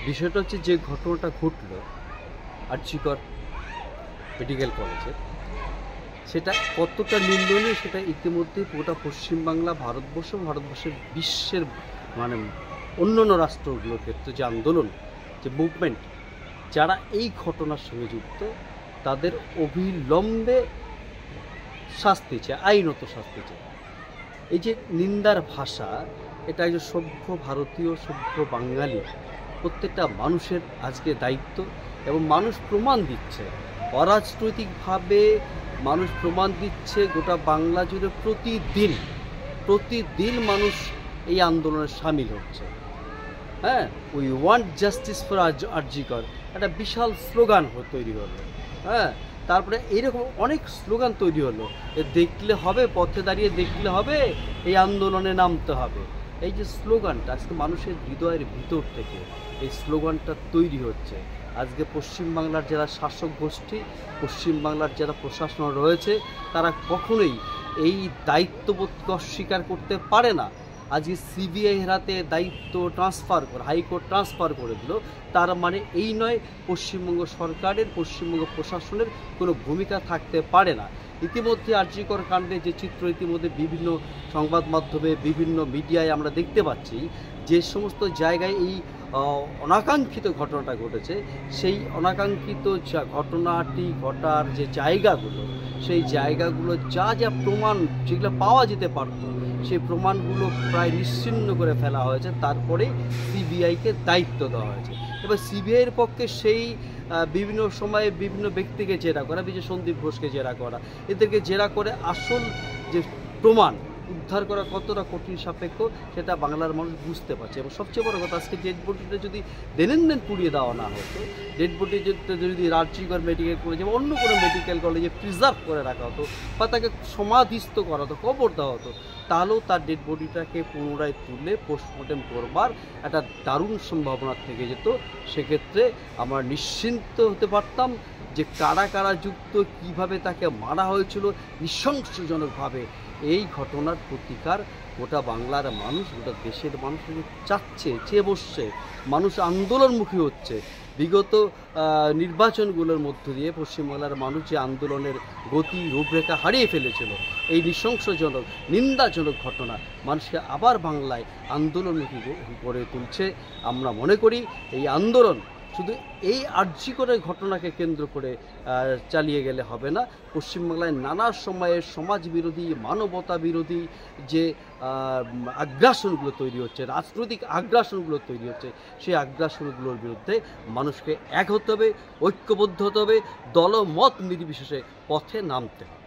বিষয়টা হচ্ছে যে ঘটনাটা ঘটল আরজিকর মেডিকেল কলেজে, সেটা কতটা নিন্দনীয় সেটা ইতিমধ্যে গোটা পশ্চিমবাংলা, ভারতবর্ষের বিশ্বের মানে অন্যান্য রাষ্ট্রগুলোর ক্ষেত্রে যে আন্দোলন, যে মুভমেন্ট, যারা এই ঘটনার সঙ্গে যুক্ত তাদের অবিলম্বে শাস্তি চায়, আইনত শাস্তি চায়। এই যে নিন্দার ভাষা, এটা একজন সভ্য ভারতীয়, সভ্য বাঙালি প্রত্যেকটা মানুষের আজকে দায়িত্ব। এবং মানুষ প্রমাণ দিচ্ছে, অরাজনৈতিকভাবে মানুষ প্রমাণ দিচ্ছে গোটা বাংলা জুড়ে প্রতিদিন মানুষ এই আন্দোলনে সামিল হচ্ছে। হ্যাঁ, we want justice for RG Kar একটা বিশাল স্লোগান তৈরি হলো। হ্যাঁ, তারপরে এইরকম অনেক স্লোগান তৈরি হলো, দেখলে হবে, পথে দাঁড়িয়ে দেখলে হবে, এই আন্দোলনে নামতে হবে। এই যে স্লোগানটা আজকে মানুষের হৃদয়ের ভিতর থেকে এই স্লোগানটা তৈরি হচ্ছে। আজকে পশ্চিমবাংলার যারা শাসক গোষ্ঠী, পশ্চিমবাংলার যারা প্রশাসন রয়েছে, তারা কখনোই এই দায়িত্ববোধকে অস্বীকার করতে পারে না। আজকে সিবিআই হাতে দায়িত্ব ট্রান্সফার করে, হাইকোর্ট ট্রান্সফার করে দিল, তার মানে এই নয় পশ্চিমবঙ্গ সরকারের, পশ্চিমবঙ্গ প্রশাসনের কোনো ভূমিকা থাকতে পারে না। ইতিমধ্যে আরজিকর কাণ্ডে যে চিত্র ইতিমধ্যে বিভিন্ন সংবাদ মাধ্যমে, বিভিন্ন মিডিয়ায় আমরা দেখতে পাচ্ছি, যে সমস্ত জায়গায় এই অনাকাঙ্ক্ষিত ঘটনাটা ঘটেছে, সেই অনাকাঙ্ক্ষিত ঘটনাটি ঘটার যে জায়গাগুলো, সেই জায়গাগুলো যা প্রমাণ যেগুলো পাওয়া যেতে পারত, সেই প্রমাণগুলো প্রায় নিশ্চিহ্ন করে ফেলা হয়েছে। তারপরেই সিবিআইকে দায়িত্ব দেওয়া হয়েছে। এবার সিবিআইয়ের পক্ষে সেই বিভিন্ন সময়ে বিভিন্ন ব্যক্তিকে জেরা করা, বিশেষ সন্দীপ ঘোষকে জেরা করা, এদেরকে জেরা করে আসল যে প্রমাণ উদ্ধার করা কতটা কঠিন সাপেক্ষ সেটা বাংলার মানুষ বুঝতে পারছে। এবং সবচেয়ে বড় কথা, আজকে ডেড বডিটা যদি দেন পুড়িয়ে দেওয়া না হতো, ডেড বডি যদি আরজিকর মেডিকেল কলেজে বা অন্য কোনো মেডিকেল কলেজে প্রিজার্ভ করে রাখা হতো, বা তাকে সমাধিস্থ করা হতো, কবর দেওয়া হতো, তাহলেও তার ডেড বডিটাকে পুনরায় তুলে পোস্টমর্টেম করবার একটা দারুণ সম্ভাবনা থেকে যেত। সেক্ষেত্রে আমরা নিশ্চিন্ত হতে পারতাম যে কারা যুক্ত, কিভাবে তাকে মারা হয়েছিল নৃশংসজনকভাবে। এই ঘটনার প্রতিকার গোটা বাংলার মানুষ, গোটা দেশের মানুষ চেয়ে বসছে। মানুষ আন্দোলনমুখী হচ্ছে। বিগত নির্বাচনগুলোর মধ্য দিয়ে পশ্চিমবাংলার মানুষ যে আন্দোলনের গতি রূপরেখা হারিয়ে ফেলেছিল, এই নৃশংসজনক নিন্দাজনক ঘটনা মানুষকে আবার বাংলায় আন্দোলনমুখী করে তুলছে। আমরা মনে করি এই আন্দোলন শুধু এই আরজিকরের ঘটনাকে কেন্দ্র করে চালিয়ে গেলে হবে না। পশ্চিমবাংলায় নানা সময়ে সমাজ বিরোধী, মানবতা বিরোধী যে আগ্রাসনগুলো তৈরি হচ্ছে, রাজনৈতিক আগ্রাসনগুলো তৈরি হচ্ছে, সেই আগ্রাসনগুলোর বিরুদ্ধে মানুষকে এক হতে হবে, ঐক্যবদ্ধ হতে হবে, দলমত নির্বিশেষে পথে নামতে হবে।